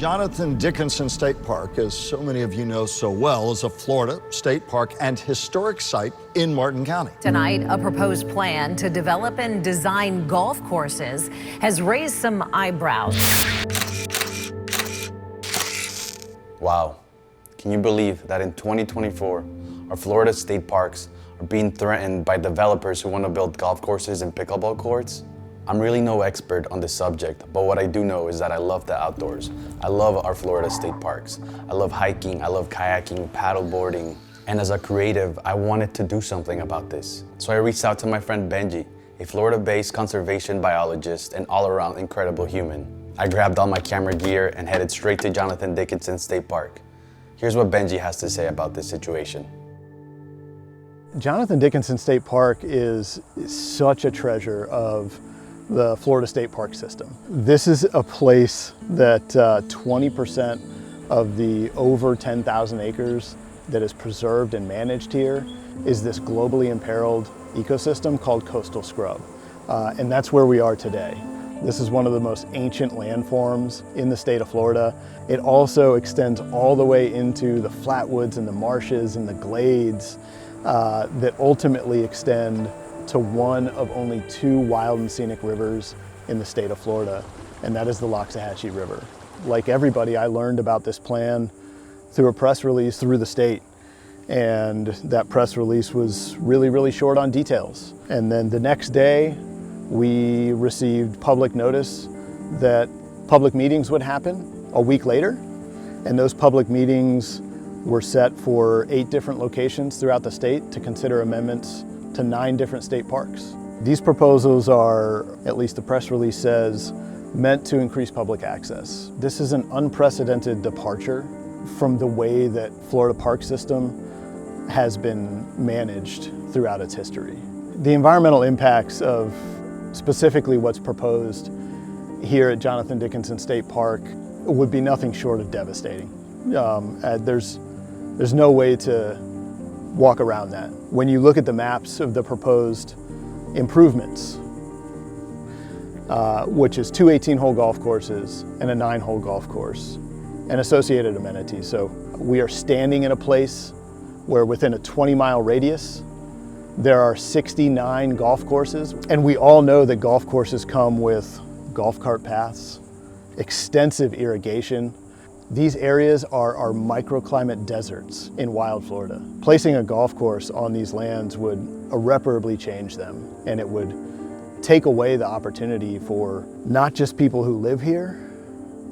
Jonathan Dickinson State Park, as so many of you know so well, is a Florida state park and historic site in Martin County. Tonight, a proposed plan to develop and design golf courses has raised some eyebrows. Wow. Can you believe that in 2024, our Florida state parks are being threatened by developers who want to build golf courses and pickleball courts? I'm really no expert on this subject, but what I do know is that I love the outdoors. I love our Florida state parks. I love hiking, I love kayaking, paddleboarding. And as a creative, I wanted to do something about this. So I reached out to my friend Benji, a Florida-based conservation biologist and all-around incredible human. I grabbed all my camera gear and headed straight to Jonathan Dickinson State Park. Here's what Benji has to say about this situation. Jonathan Dickinson State Park is such a treasure of the Florida State Park system. This is a place that 20% of the over 10,000 acres that is preserved and managed here is this globally imperiled ecosystem called coastal scrub. And that's where we are today. This is one of the most ancient landforms in the state of Florida. It also extends all the way into the flatwoods and the marshes and the glades that ultimately extend to one of only two wild and scenic rivers in the state of Florida, and that is the Tallahassee River. Like everybody, I learned about this plan through a press release through the state, and that press release was really short on details. And then the next day, we received public notice that public meetings would happen a week later, and those public meetings were set for 8 different locations throughout the state to consider amendments to 9 different state parks. These proposals are, at least the press release says, meant to increase public access. This is an unprecedented departure from the way that Florida park system has been managed throughout its history. The environmental impacts of specifically what's proposed here at Jonathan Dickinson State Park would be nothing short of devastating. There's no way to walk around that. When you look at the maps of the proposed improvements, which is 2 18-hole golf courses and a 9-hole golf course and associated amenities. So we are standing in a place where within a 20-mile radius, there are 69 golf courses. And we all know that golf courses come with golf cart paths, extensive irrigation. These areas are our microclimate deserts in wild Florida. Placing a golf course on these lands would irreparably change them, and it would take away the opportunity for not just people who live here,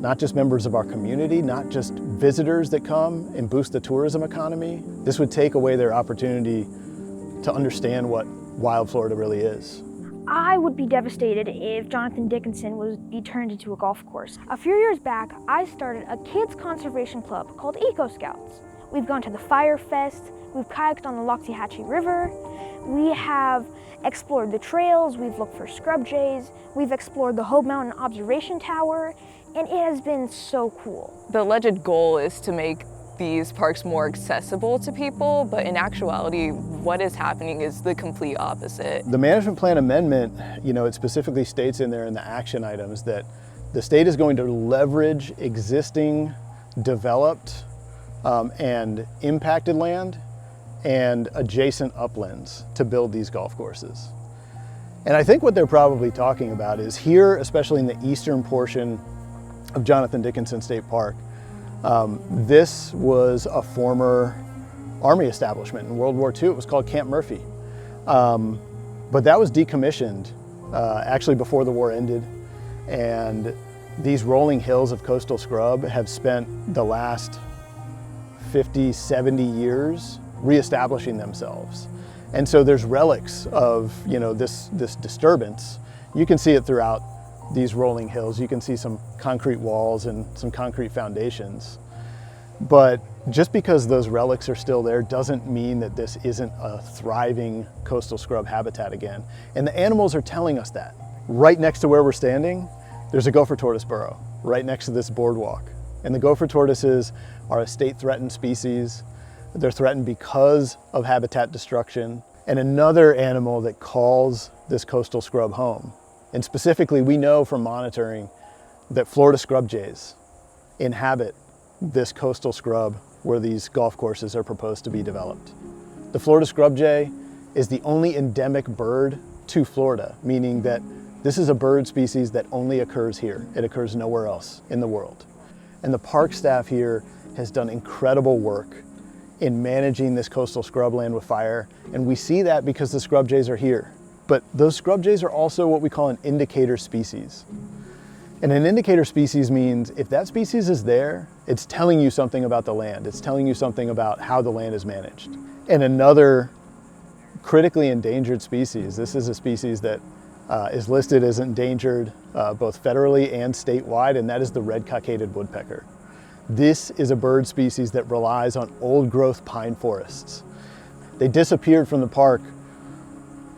not just members of our community, not just visitors that come and boost the tourism economy. This would take away their opportunity to understand what wild Florida really is. I would be devastated if Jonathan Dickinson would be turned into a golf course. A few years back, I started a kids conservation club called EOS Scouts. We've gone to the Fire Fest, we've kayaked on the Tallahassee River, we have explored the trails, we've looked for scrub jays, we've explored the Hope Mountain Observation Tower, and it has been so cool. The alleged goal is to make these parks more accessible to people, but in actuality, what is happening is the complete opposite. The management plan amendment, it specifically states in there in the action items that the state is going to leverage existing developed and impacted land and adjacent uplands to build these golf courses. And I think what they're probably talking about is here, especially in the eastern portion of Jonathan Dickinson State Park, this was a former Army establishment in World War II. It was called Camp Murphy. But that was decommissioned actually before the war ended. And these rolling hills of coastal scrub have spent the last 50, 70 years reestablishing themselves. And so there's relics of this disturbance. You can see it throughout these rolling hills. You can see some concrete walls and some concrete foundations. But just because those relics are still there doesn't mean that this isn't a thriving coastal scrub habitat again. And the animals are telling us that. Right next to where we're standing, there's a gopher tortoise burrow, right next to this boardwalk. And the gopher tortoises are a state threatened species. They're threatened because of habitat destruction. And another animal that calls this coastal scrub home. And specifically, we know from monitoring that Florida scrub jays inhabit this coastal scrub where these golf courses are proposed to be developed. The Florida scrub jay is the only endemic bird to Florida, meaning that this is a bird species that only occurs here. It occurs nowhere else in the world. And the park staff here has done incredible work in managing this coastal scrubland with fire, and we see that because the scrub jays are here. But those scrub jays are also what we call an indicator species. And an indicator species means if that species is there, it's telling you something about the land. It's telling you something about how the land is managed. And another critically endangered species, this is a species that is listed as endangered both federally and statewide, and that is the red cockaded woodpecker. This is a bird species that relies on old growth pine forests. They disappeared from the park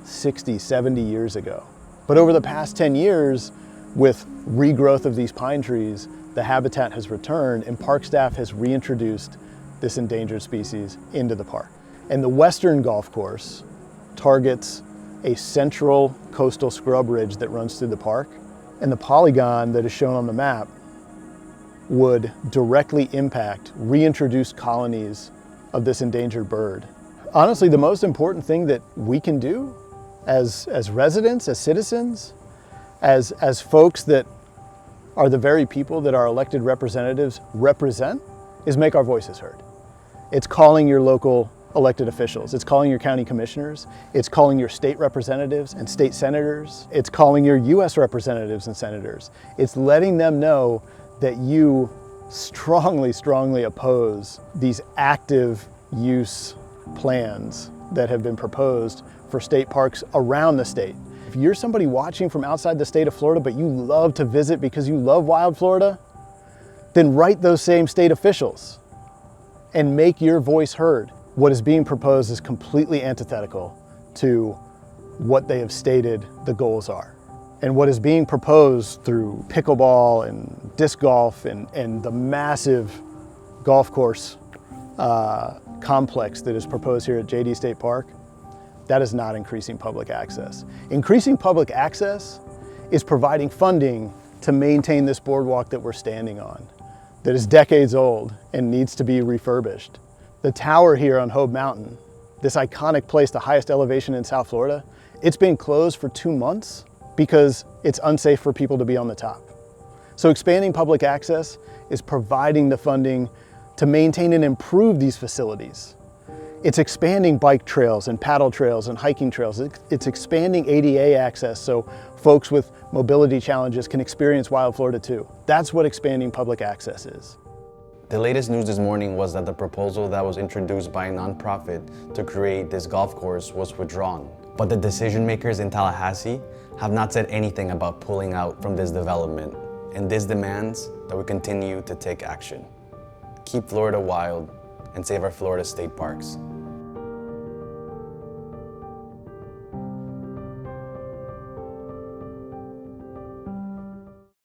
60, 70 years ago. But over the past 10 years, with regrowth of these pine trees, the habitat has returned and park staff has reintroduced this endangered species into the park. And the western golf course targets a central coastal scrub ridge that runs through the park. And the polygon that is shown on the map would directly impact reintroduced colonies of this endangered bird. Honestly, the most important thing that we can do as residents, as citizens, as folks that are the very people that our elected representatives represent, is make our voices heard. It's calling your local elected officials. It's calling your county commissioners. It's calling your state representatives and state senators. It's calling your U.S. representatives and senators. It's letting them know that you strongly, strongly oppose these active use plans that have been proposed for state parks around the state. If you're somebody watching from outside the state of Florida, but you love to visit because you love wild Florida, then write those same state officials and make your voice heard. What is being proposed is completely antithetical to what they have stated the goals are. And what is being proposed through pickleball and disc golf and the massive golf course complex that is proposed here at JD State Park, that is not increasing public access. Increasing public access is providing funding to maintain this boardwalk that we're standing on, that is decades old and needs to be refurbished. The tower here on Hobe Mountain, this iconic place, the highest elevation in South Florida, it's been closed for 2 months because it's unsafe for people to be on the top. So expanding public access is providing the funding to maintain and improve these facilities. It's expanding bike trails and paddle trails and hiking trails. It's expanding ADA access so folks with mobility challenges can experience wild Florida too. That's what expanding public access is. The latest news this morning was that the proposal that was introduced by a nonprofit to create this golf course was withdrawn. But the decision makers in Tallahassee have not said anything about pulling out from this development, and this demands that we continue to take action. Keep Florida wild and save our Florida state parks.